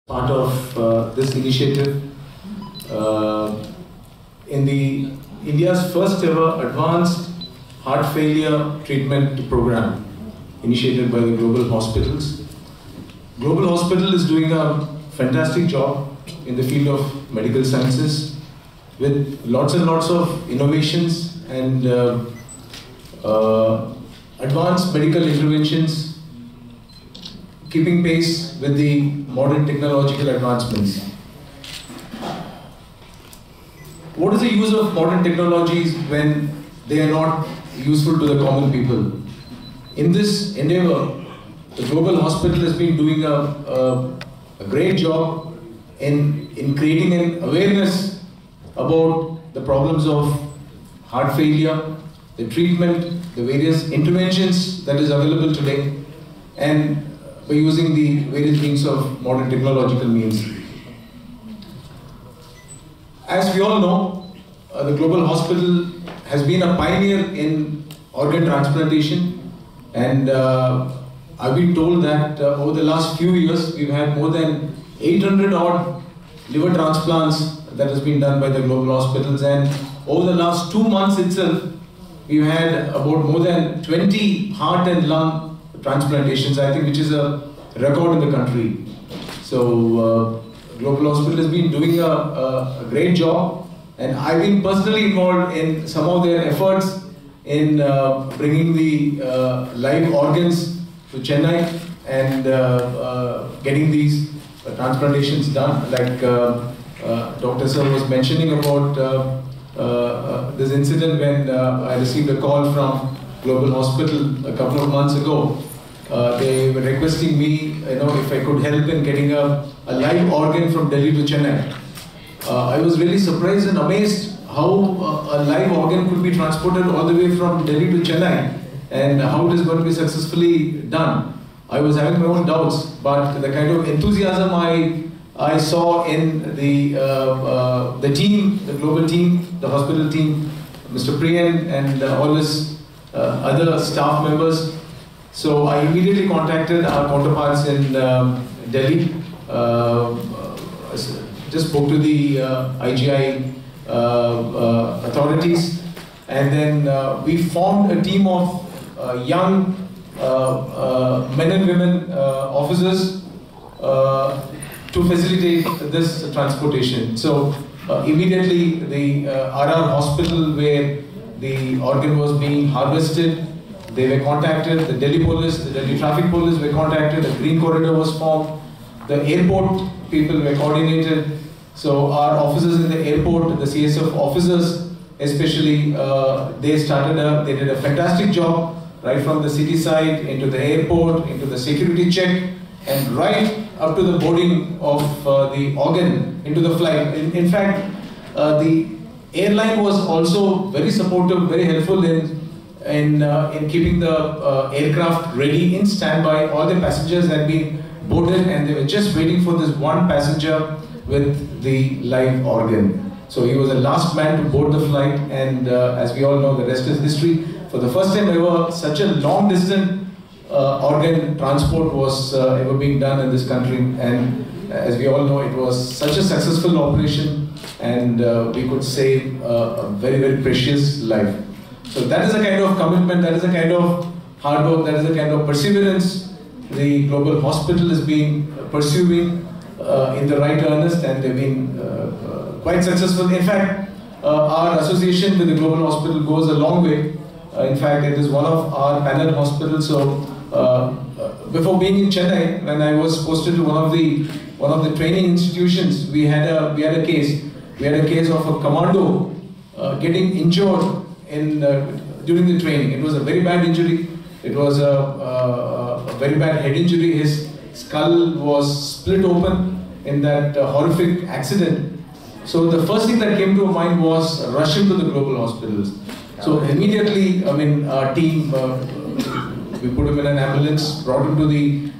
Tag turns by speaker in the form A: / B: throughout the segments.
A: part of this initiative in the India's first ever advanced heart failure treatment program initiated by the Global Hospitals. Global Hospital is doing a fantastic job in the field of medical sciences with lots and lots of innovations and advanced medical interventions, keeping pace with the modern technological advancements. What is the use of modern technologies when they are not useful to the common people? In this endeavor, the Global Hospital has been doing a great job in creating an awareness about the problems of heart failure, the treatment, the various interventions that is available today, and by using the various means of modern technological means. As we all know, the Global Hospital has been a pioneer in organ transplantation, and I've been told that over the last few years we've had more than 800 odd liver transplants that has been done by the Global Hospitals, and over the last 2 months itself we've had about more than 20 heart and lung transplantations, I think, which is a record in the country. So Global Hospital has been doing a great job, and I've been personally involved in some of their efforts in bringing the live organs to Chennai and getting these transplantations done. Like Dr. Sir was mentioning about this incident when I received a call from Global Hospital a couple of months ago. They were requesting me, if I could help in getting a live organ from Delhi to Chennai. I was really surprised and amazed how a live organ could be transported all the way from Delhi to Chennai and how it is going to be successfully done. I was having my own doubts, but the kind of enthusiasm I saw in the team, the global team, the hospital team, Mr. Priyan and all his other staff members. So I immediately contacted our counterparts in Delhi, just spoke to the IGI authorities, and then we formed a team of young men and women officers to facilitate this transportation. So immediately the RR hospital where the organ was being harvested, they were contacted, the Delhi police, the Delhi traffic police were contacted, a green corridor was formed, the airport people were coordinated. So our officers in the airport, the CSF officers especially, they did a fantastic job right from the city side into the airport, into the security check, and right up to the boarding of the organ into the flight. In fact, the airline was also very supportive, very helpful in keeping the aircraft ready in standby. All the passengers had been boarded and they were just waiting for this one passenger with the live organ. So he was the last man to board the flight, and as we all know, the rest is history. For the first time ever, such a long distance organ transport was ever being done in this country, and as we all know, it was such a successful operation, and we could save a very, very precious life. So that is a kind of commitment, that is a kind of hard work, that is a kind of perseverance the Global Hospital has been pursuing in the right earnest, and they've been quite successful. In fact, our association with the Global Hospital goes a long way. In fact, it is one of our panel hospitals. So before being in Chennai, when I was posted to one of the training institutions, we had a case. We had a case of a commando getting injured during the training. It was a very bad injury. It was a very bad head injury. His skull was split open in that horrific accident. So the first thing that came to mind was rush him to the Global Hospitals. So immediately, our team, we put him in an ambulance, brought him to the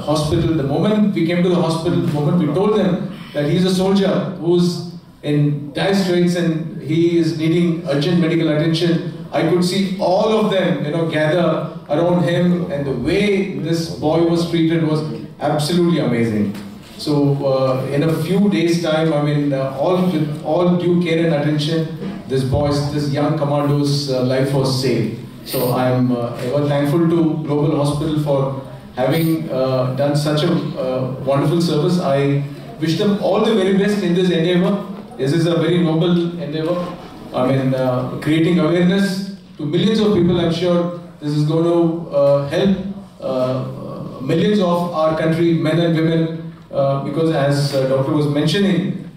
A: hospital. The moment we came to the hospital, the moment we told them that he's a soldier who's in dire straits and he is needing urgent medical attention, I could see all of them, gather around him, and the way this boy was treated was absolutely amazing. So in a few days' time, I mean, with all due care and attention, this young commando's life was saved. So I am ever thankful to Global Hospital for having done such a wonderful service. I wish them all the very best in this endeavor. This is a very noble endeavor. I mean, creating awareness to millions of people. I'm sure this is going to help millions of our country, men and women, because as Doctor was mentioning,